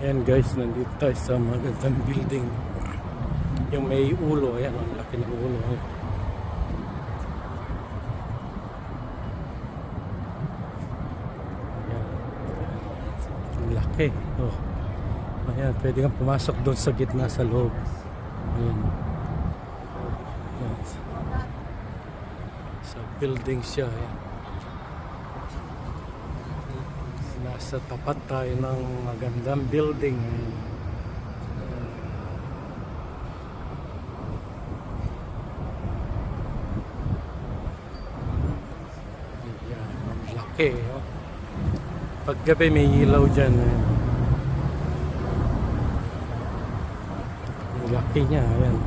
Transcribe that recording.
Ayan guys, nandito tayo sa magandang building. Yung may ulo, ayan, ang laki ng ulo. Ayan. Ang laki. Oh. Ayan, pwede kang pumasok doon sa gitna sa loob. Ayan. Ayan. Sa building siya. Ayan. Nasa tapat tayo ng magandang building. Ayan, ang laki. Oh. Paggabi may ilaw dyan. Ayan. Ang laki niya. Ayan.